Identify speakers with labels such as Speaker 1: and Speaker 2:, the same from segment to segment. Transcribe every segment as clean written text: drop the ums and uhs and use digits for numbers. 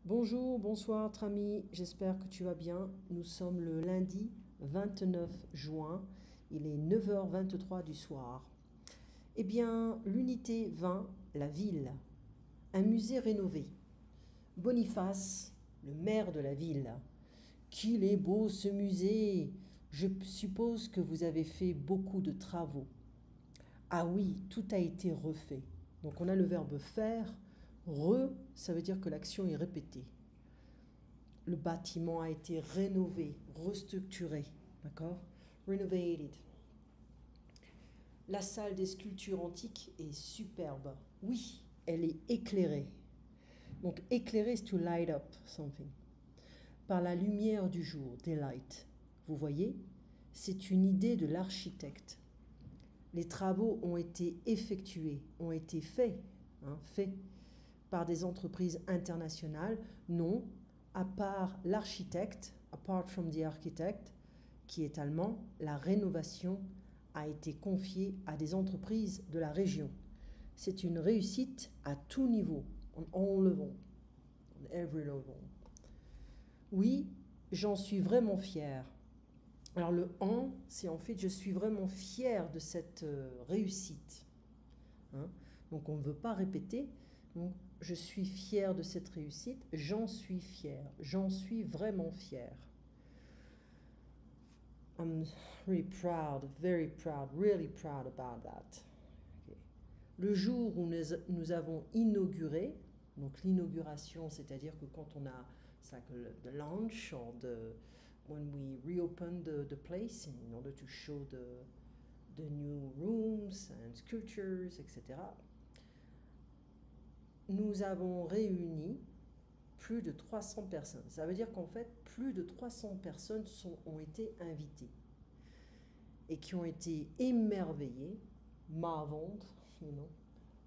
Speaker 1: Bonjour, bonsoir, notre ami, j'espère que tu vas bien. Nous sommes le lundi 29 juin, il est 9h23 du soir. Eh bien, l'unité 20, la ville, un musée rénové. Boniface, le maire de la ville. Qu'il est beau ce musée! Je suppose que vous avez fait beaucoup de travaux. Ah oui, tout a été refait. Donc on a le verbe faire. Ça veut dire que l'action est répétée. Le bâtiment a été rénové, restructuré, d'accord? Renovated. La salle des sculptures antiques est superbe. Oui, elle est éclairée. Donc éclairer, c'est to light up something. Par la lumière du jour, daylight. Vous voyez, c'est une idée de l'architecte. Les travaux ont été effectués, ont été faits par des entreprises internationales. Non, à part l'architecte, apart from the architect, qui est allemand, la rénovation a été confiée à des entreprises de la région. C'est une réussite à tout niveau, on all level, on every level. Oui, j'en suis vraiment fier. Alors le en, c'est en fait je suis vraiment fier de cette réussite. Donc on ne veut pas répéter. Donc je suis fier de cette réussite, j'en suis fier, j'en suis vraiment fier. I'm really proud, very proud, really proud about that. Okay. Le jour où nous avons inauguré, donc l'inauguration, c'est-à-dire que quand on a the launch or when we reopen the place in order to show the new rooms and sculptures, etc. Nous avons réuni plus de 300 personnes. Ça veut dire qu'en fait, plus de 300 personnes ont été invitées et qui ont été émerveillées, marveled,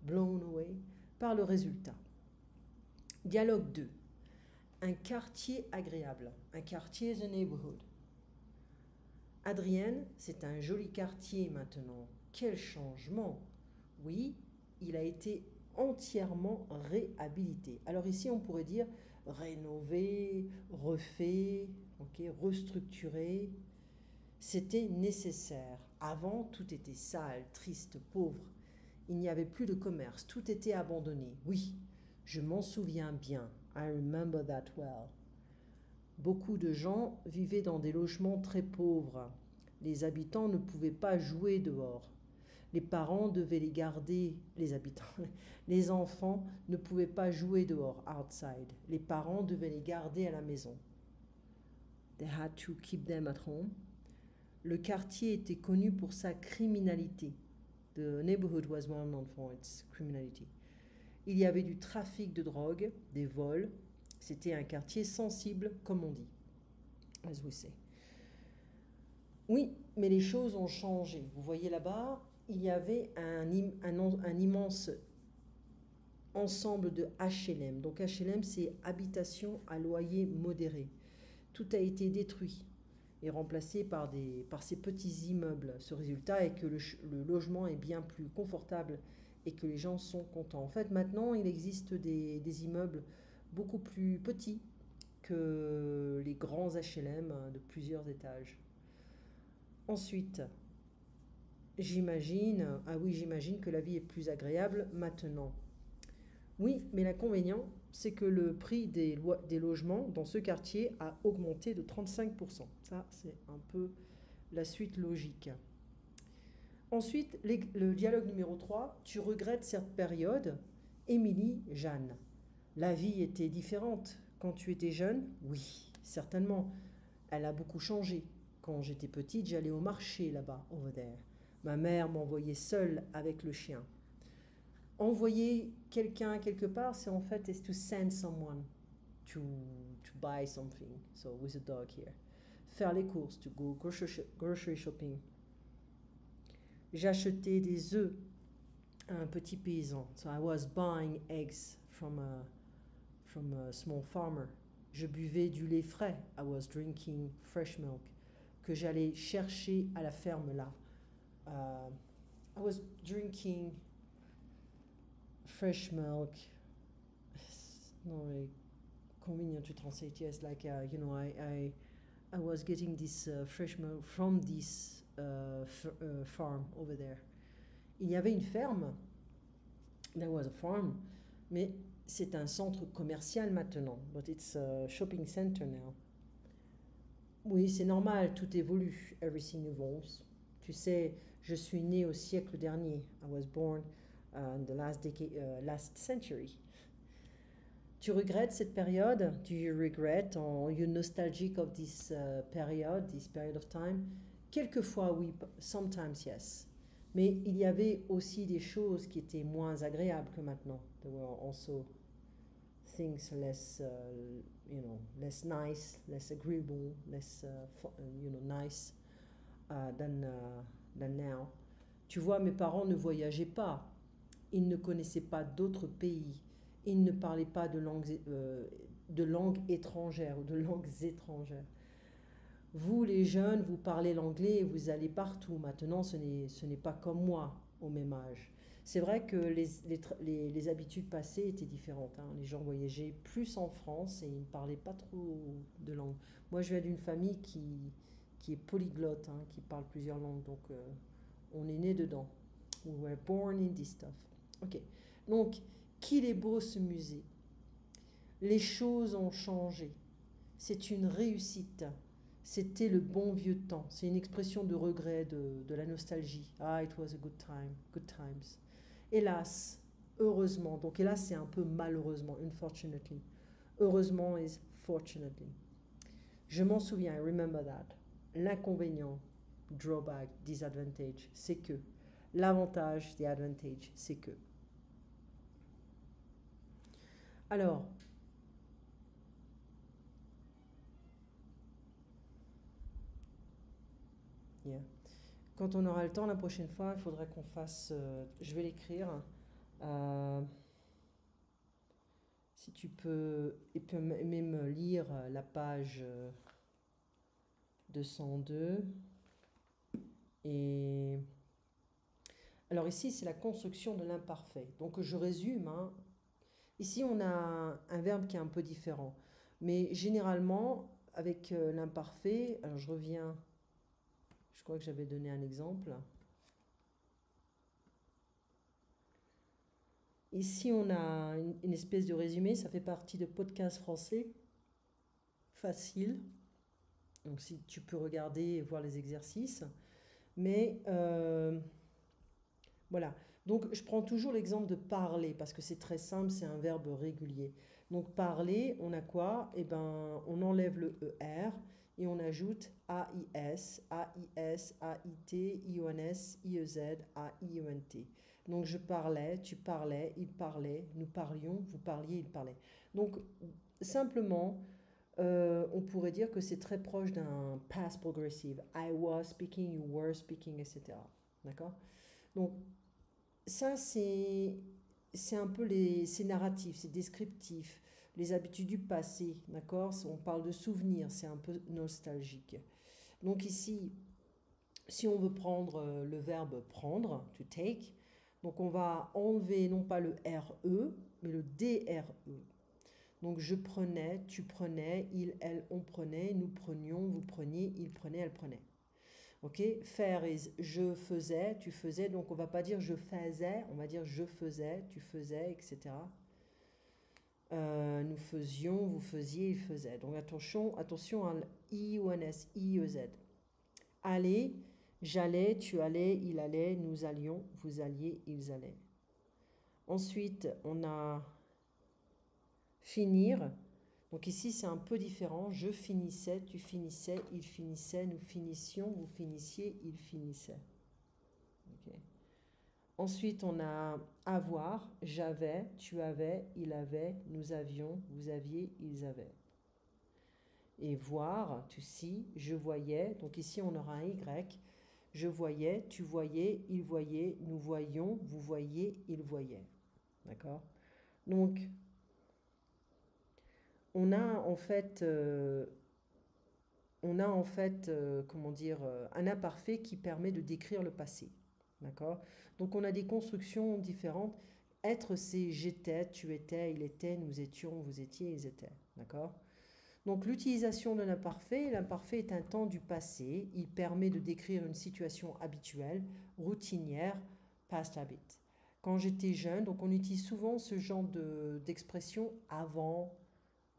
Speaker 1: blown away, par le résultat. Dialogue 2. Un quartier agréable. Un quartier is a neighborhood. Adrienne, c'est un joli quartier maintenant. Quel changement! Oui, il a été entièrement réhabilité. Alors ici, on pourrait dire rénové, refait, restructuré. C'était nécessaire. Avant, tout était sale, triste, pauvre. Il n'y avait plus de commerce, tout était abandonné. Oui, je m'en souviens bien. I remember that well. Beaucoup de gens vivaient dans des logements très pauvres. Les habitants ne pouvaient pas jouer dehors. Les parents devaient les garder, les habitants. Les enfants ne pouvaient pas jouer dehors, outside. Les parents devaient les garder à la maison. They had to keep them at home. Le quartier était connu pour sa criminalité. The neighborhood was well known for its criminality. Il y avait du trafic de drogue, des vols. C'était un quartier sensible, comme on dit. As we say. Oui, mais les choses ont changé. Vous voyez là-bas, il y avait un immense ensemble de HLM. Donc HLM, c'est habitation à loyer modéré. Tout a été détruit et remplacé par ces petits immeubles. Ce résultat est que le logement est bien plus confortable et que les gens sont contents. En fait, maintenant, il existe des immeubles beaucoup plus petits que les grands HLM de plusieurs étages. Ensuite, j'imagine que la vie est plus agréable maintenant. Oui, mais l'inconvénient, c'est que le prix des logements dans ce quartier a augmenté de 35%. Ça, c'est un peu la suite logique. Ensuite, le dialogue numéro 3. Tu regrettes cette période? Émilie, Jeanne. La vie était différente quand tu étais jeune? Oui, certainement. Elle a beaucoup changé. Quand j'étais petite, j'allais au marché là-bas, over there. Ma mère m'envoyait seule avec le chien. Envoyer quelqu'un quelque part, c'est en fait is to send someone to buy something. So with a dog here. Faire les courses, to go grocery shopping. J'achetais des œufs à un petit paysan. So I was buying eggs from a small farmer. Je buvais du lait frais. I was drinking fresh milk. Que j'allais chercher à la ferme là. I was drinking fresh milk. Non, convenient to translate. Yes, like you know, I was getting this fresh milk from this farm over there. Il y avait une ferme. There was a farm, mais c'est un centre commercial maintenant. But it's a shopping center now. Oui, c'est normal, tout évolue. Everything evolves. Tu sais, je suis né au siècle dernier. I was born in the last century. Tu regrettes cette période? Do you regret? Are you nostalgic of this period of time? Quelquefois, oui. Sometimes, yes. Mais il y avait aussi des choses qui étaient moins agréables que maintenant. There were also things less, less nice, less agreeable, less, nice than now. Tu vois, mes parents ne voyageaient pas. Ils ne connaissaient pas d'autres pays. Ils ne parlaient pas de langues étrangères ou de langues étrangères. Vous, les jeunes, vous parlez l'anglais et vous allez partout. Maintenant, ce n'est pas comme moi au même âge. C'est vrai que les habitudes passées étaient différentes, hein. Les gens voyageaient plus en France et ils ne parlaient pas trop de langue. Moi, je viens d'une famille qui est polyglotte, hein, qui parle plusieurs langues. Donc, on est né dedans. We were born in this stuff. Ok. Donc, qu'il est beau ce musée. Les choses ont changé. C'est une réussite. C'était le bon vieux temps. C'est une expression de regret, de la nostalgie. Ah, it was a good time, good times. Hélas, heureusement. Donc hélas, c'est un peu malheureusement, unfortunately. Heureusement is fortunately. Je m'en souviens, I remember that. L'inconvénient, drawback, disadvantage, c'est que. L'avantage, the advantage, c'est que. Alors, yeah. Quand on aura le temps la prochaine fois, il faudrait qu'on fasse. Je vais l'écrire. Si tu peux, et peut même lire la page 202. Et alors ici, c'est la construction de l'imparfait. Donc je résume, hein. Ici, on a un verbe qui est un peu différent. Mais généralement, avec l'imparfait, alors je reviens, je crois que j'avais donné un exemple. Ici, on a une espèce de résumé, ça fait partie de podcast français, facile. Donc si tu peux regarder et voir les exercices. Mais voilà. Donc je prends toujours l'exemple de parler parce que c'est très simple, c'est un verbe régulier. Donc parler, on a quoi? Eh ben, on enlève le ER et on ajoute AIS, AIS, AIT, IONS, IEZ, AIENT. Donc je parlais, tu parlais, il parlait, nous parlions, vous parliez, il parlait. Donc simplement, on pourrait dire que c'est très proche d'un past progressive. I was speaking, you were speaking, etc. D'accord? Donc ça, c'est un peu c'est narratif, c'est descriptif, les habitudes du passé, d'accord? On parle de souvenirs, c'est un peu nostalgique. Donc ici, si on veut prendre le verbe prendre, to take, donc on va enlever non pas le RE, mais le DRE. Donc je prenais, tu prenais, il, elle, on prenait, nous prenions, vous preniez, il prenait, elle prenait. Ok, faire is je faisais, tu faisais, donc on va pas dire je faisais, on va dire je faisais, tu faisais, etc. Nous faisions, vous faisiez, il faisait. Donc attention à IONS, IEZ. Aller, j'allais, tu allais, il allait, nous allions, vous alliez, ils allaient. Ensuite, on a finir. Donc ici, c'est un peu différent. Je finissais, tu finissais, il finissait, nous finissions, vous finissiez, il finissait. Okay. Ensuite, on a avoir, j'avais, tu avais, il avait, nous avions, vous aviez, ils avaient. Et voir, to see, je voyais. Donc ici, on aura un Y. Je voyais, tu voyais, il voyait, nous voyions, vous voyez, il voyait. D'accord? Donc, on a en fait, comment dire, un imparfait qui permet de décrire le passé. D'accord? Donc on a des constructions différentes. Être, c'est j'étais, tu étais, il était, nous étions, vous étiez, ils étaient. D'accord? Donc l'utilisation de l'imparfait, l'imparfait est un temps du passé. Il permet de décrire une situation habituelle, routinière, past habit. Quand j'étais jeune, donc on utilise souvent ce genre d'expression avant,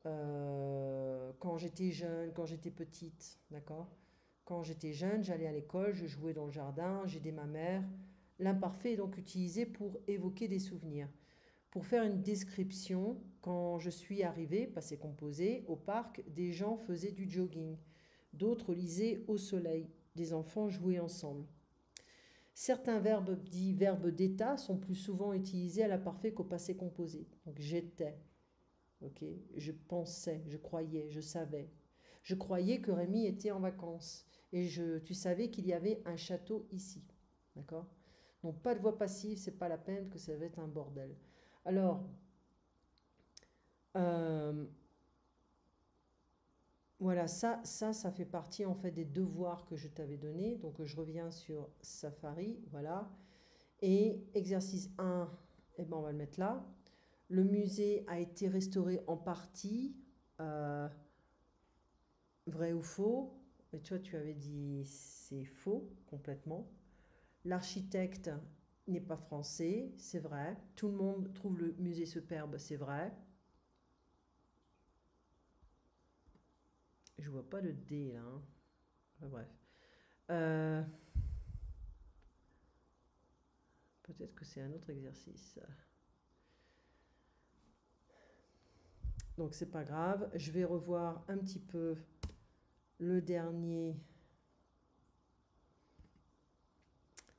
Speaker 1: quand j'étais jeune, quand j'étais petite, d'accord? Quand j'étais jeune, j'allais à l'école, je jouais dans le jardin, j'aidais ma mère. L'imparfait est donc utilisé pour évoquer des souvenirs. Pour faire une description, quand je suis arrivée, passé composé, au parc, des gens faisaient du jogging. D'autres lisaient au soleil. Des enfants jouaient ensemble. Certains verbes dits verbes d'état sont plus souvent utilisés à l'imparfait qu'au passé composé. Donc j'étais, ok, je pensais, je croyais, je savais. Je croyais que Rémi était en vacances et tu savais qu'il y avait un château ici, d'accord? Donc pas de voix passive, c'est pas la peine que ça va être un bordel. Alors, euh, voilà, ça fait partie en fait des devoirs que je t'avais donnés. Donc je reviens sur Safari, voilà. Et exercice 1, eh ben, on va le mettre là. Le musée a été restauré en partie. Vrai ou faux? Et toi, tu avais dit c'est faux complètement. L'architecte n'est pas français, c'est vrai. Tout le monde trouve le musée superbe, c'est vrai. Je vois pas le D là, hein. Enfin, bref. Euh, Peut-être que c'est un autre exercice. Donc c'est pas grave. Je vais revoir un petit peu le dernier.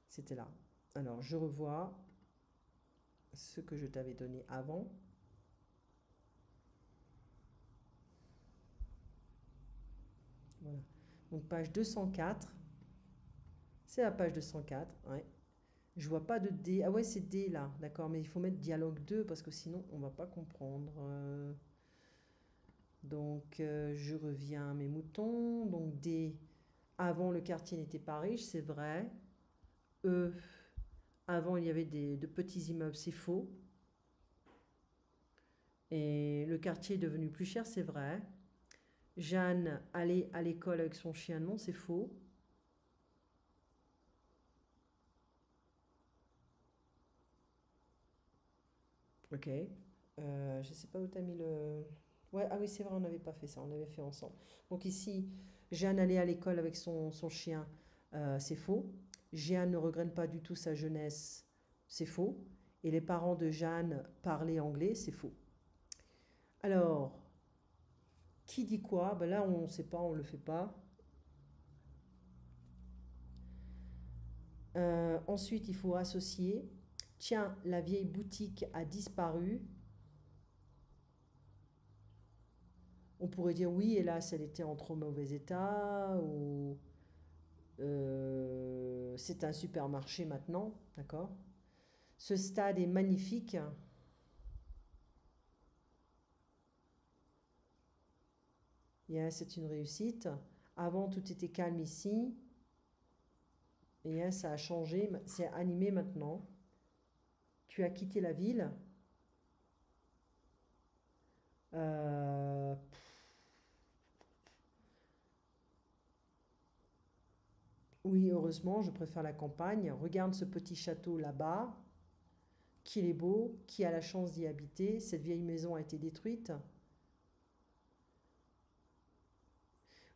Speaker 1: C'était là. Alors je revois ce que je t'avais donné avant. Voilà. Donc page 204. C'est la page 204. Ouais. Je vois pas de D. Ah ouais, c'est D là. D'accord, mais il faut mettre dialogue 2 parce que sinon on va pas comprendre. Donc je reviens à mes moutons. Donc D, avant le quartier n'était pas riche, c'est vrai. E, avant il y avait de petits immeubles, c'est faux. Et le quartier est devenu plus cher, c'est vrai. Jeanne allait à l'école avec son chien, non, c'est faux. Ok. Je sais pas où tu as mis le. Ouais, ah oui, c'est vrai, on n'avait pas fait ça, on avait fait ensemble. Donc ici, Jeanne allait à l'école avec son chien, c'est faux. Jeanne ne regrette pas du tout sa jeunesse, c'est faux. Et les parents de Jeanne parlaient anglais, c'est faux. Alors, qui dit quoi? Ben là, on ne sait pas, on ne le fait pas. Ensuite, il faut associer. Tiens, la vieille boutique a disparu. On pourrait dire oui, hélas, elle était en trop mauvais état, ou c'est un supermarché maintenant, d'accord? Ce stade est magnifique. Yeah, c'est une réussite. Avant, tout était calme ici. Yeah, ça a changé, c'est animé maintenant. Tu as quitté la ville. Euh, oui, heureusement, je préfère la campagne. Regarde ce petit château là-bas. Qu'il est beau, qui a la chance d'y habiter. Cette vieille maison a été détruite.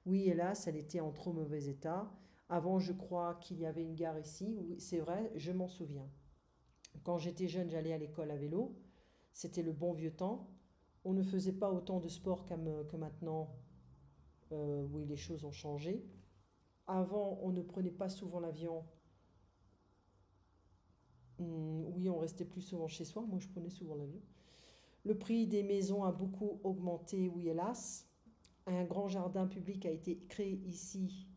Speaker 1: Oui, hélas, elle était en trop mauvais état. Avant, je crois qu'il y avait une gare ici. Oui, c'est vrai, je m'en souviens. Quand j'étais jeune, j'allais à l'école à vélo. C'était le bon vieux temps. On ne faisait pas autant de sport que maintenant. Oui, les choses ont changé. Avant, on ne prenait pas souvent l'avion. Oui, on restait plus souvent chez soi. Moi, je prenais souvent l'avion. Le prix des maisons a beaucoup augmenté, oui, hélas. Un grand jardin public a été créé ici,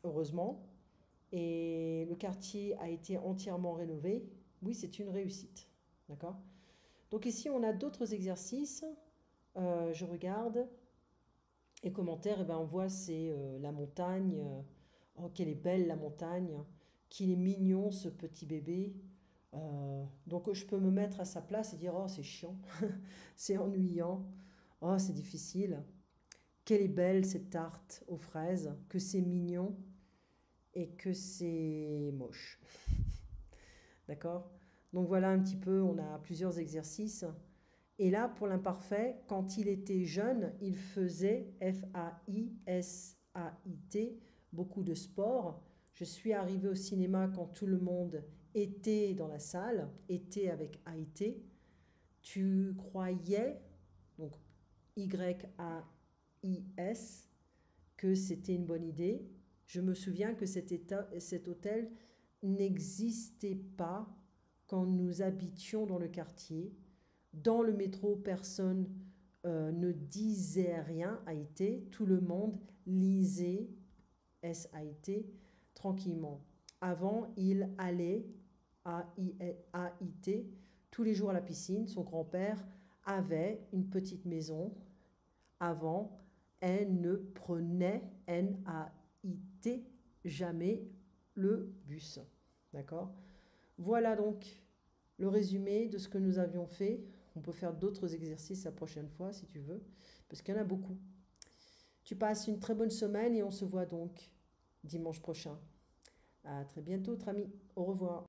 Speaker 1: heureusement. Et le quartier a été entièrement rénové. Oui, c'est une réussite. D'accord? Donc ici, on a d'autres exercices. Je regarde. Et commentaires, eh ben, on voit c'est la montagne. Oh, qu'elle est belle la montagne. Qu'il est mignon ce petit bébé. Donc je peux me mettre à sa place et dire, oh c'est chiant, c'est ennuyant, oh c'est difficile, quelle est belle cette tarte aux fraises, que c'est mignon et que c'est moche. D'accord? Donc voilà un petit peu, on a plusieurs exercices. Et là, pour l'imparfait, quand il était jeune, il faisait F-A-I-S-A-I-T, beaucoup de sport. Je suis arrivée au cinéma quand tout le monde était dans la salle, était avec A-I-T. Tu croyais, donc Y-A-I-S, que c'était une bonne idée. Je me souviens que cet hôtel n'existait pas quand nous habitions dans le quartier. Dans le métro, personne ne disait rien, Haïti. Tout le monde lisait S-A-I-T tranquillement. Avant, il allait à A-I-T tous les jours à la piscine. Son grand-père avait une petite maison. Avant, elle ne prenait N-A-I-T jamais le bus. D'accord? Voilà donc le résumé de ce que nous avions fait. On peut faire d'autres exercices la prochaine fois si tu veux, parce qu'il y en a beaucoup. Tu passes une très bonne semaine et on se voit donc dimanche prochain. À très bientôt, notre ami. Au revoir.